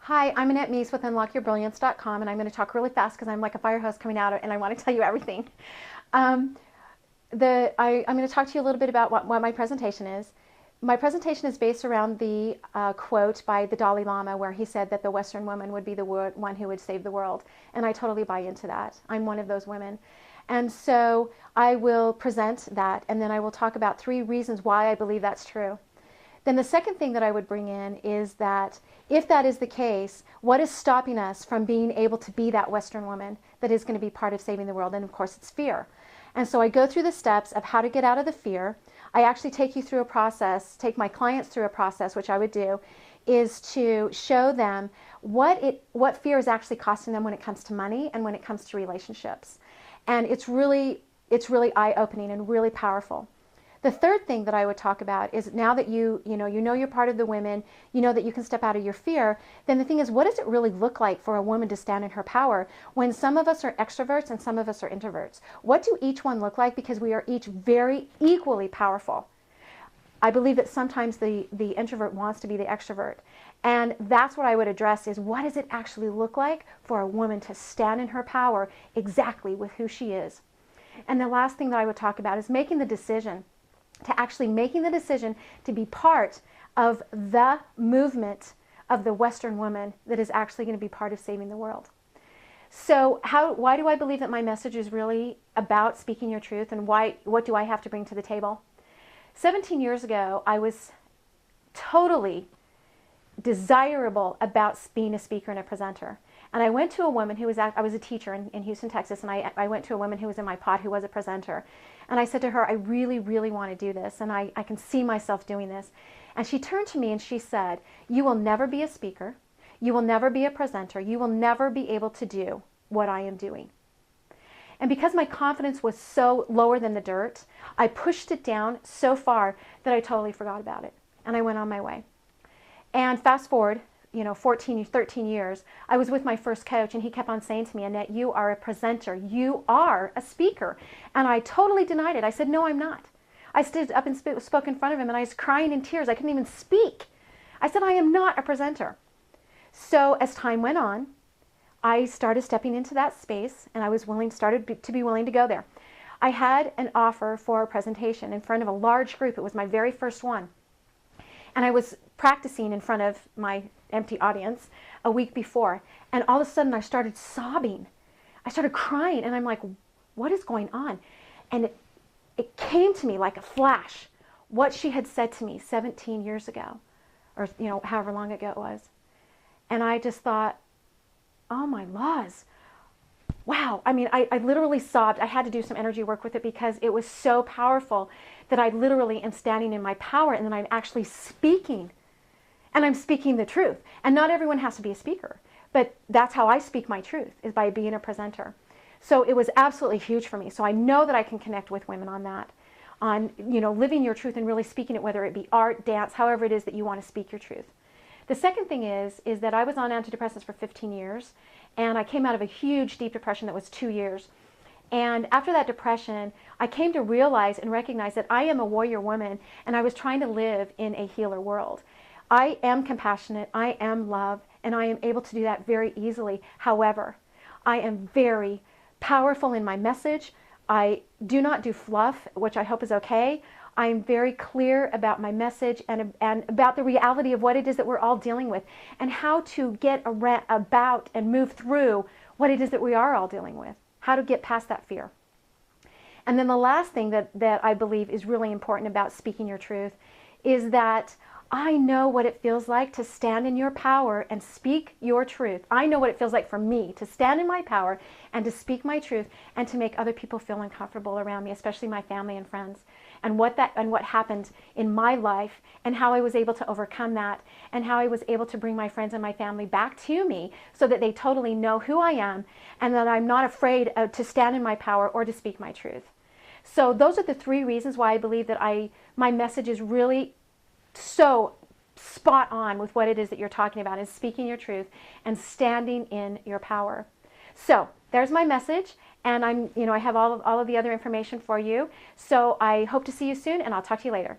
Hi, I'm Annette Meese with UnlockYourBrilliance.com, and I'm going to talk really fast because I'm like a fire hose coming out, and I want to tell you everything. I'm going to talk to you a little bit about what my presentation is. My presentation is based around the quote by the Dalai Lama where he said that the Western woman would be the one who would save the world, and I totally buy into that. I'm one of those women. And so I will present that, and then I will talk about 3 reasons why I believe that's true. Then the second thing that I would bring in is that if that is the case, what is stopping us from being able to be that Western woman that is going to be part of saving the world? And of course, it's fear. And so I go through the steps of how to get out of the fear. I actually take you through a process, take my clients through a process, which I would do, is to show them what fear is actually costing them when it comes to money and when it comes to relationships. And it's really eye-opening and really powerful. The third thing that I would talk about is now that you know you're part of the women, you know that you can step out of your fear, then the thing is, what does it really look like for a woman to stand in her power when some of us are extroverts and some of us are introverts? What do each one look like? Because we are each very equally powerful. I believe that sometimes the introvert wants to be the extrovert. And that's what I would address is, what does it actually look like for a woman to stand in her power exactly with who she is? And the last thing that I would talk about is making the decision to be part of the movement of the Western woman that is actually going to be part of saving the world. So why do I believe that my message is really about speaking your truth, and what do I have to bring to the table? 17 years ago, I was totally desirable about being a speaker and a presenter. And I went to a woman who was, I was a teacher in Houston, Texas, and I went to a woman who was in my pod who was a presenter. And I said to her, I really, really want to do this, and I can see myself doing this. And she turned to me and she said, you will never be a speaker, you will never be a presenter, you will never be able to do what I am doing. And because my confidence was so lower than the dirt, I pushed it down so far that I totally forgot about it. And I went on my way. And fast forward, 13 years, I was with my first coach, and he kept on saying to me, Annette, you are a presenter, you are a speaker. And I totally denied it. I said, no, I'm not. I stood up and spoke in front of him, and I was crying in tears. I couldn't even speak. I said, I am not a presenter. So as time went on, I started stepping into that space, and I was started to be willing to go there. I had an offer for a presentation in front of a large group. It was my very first one. And I was practicing in front of my empty audience a week before, and all of a sudden I started sobbing. I started crying, and I'm like, what is going on? And it came to me like a flash what she had said to me 17 years ago, or however long ago it was. And I just thought, oh my laws, wow. I mean, I literally sobbed. I had to do some energy work with it because it was so powerful that I literally am standing in my power, and then I'm actually speaking. And I'm speaking the truth. And not everyone has to be a speaker, but that's how I speak my truth, is by being a presenter. So it was absolutely huge for me. So I know that I can connect with women on that, on living your truth and really speaking it, whether it be art, dance, however it is that you want to speak your truth. The second thing is that I was on antidepressants for 15 years, and I came out of a huge, deep depression that was 2 years. And after that depression, I came to realize and recognize that I am a warrior woman, and I was trying to live in a healer world. I am compassionate, I am love, and I am able to do that very easily. However, I am very powerful in my message. I do not do fluff, which I hope is okay. I am very clear about my message and about the reality of what it is that we're all dealing with, and how to get about and move through what it is that we are all dealing with, how to get past that fear. And then the last thing that I believe is really important about speaking your truth is that I know what it feels like to stand in your power and speak your truth. I know what it feels like for me to stand in my power and to speak my truth and to make other people feel uncomfortable around me, especially my family and friends, and what happened in my life, and how I was able to overcome that, and how I was able to bring my friends and my family back to me so that they totally know who I am, and that I'm not afraid to stand in my power or to speak my truth. So those are the 3 reasons why I believe that my message is really so spot on with what it is that you're talking about, is speaking your truth and standing in your power. So there's my message, and I have all of the other information for you. So I hope to see you soon, and I'll talk to you later.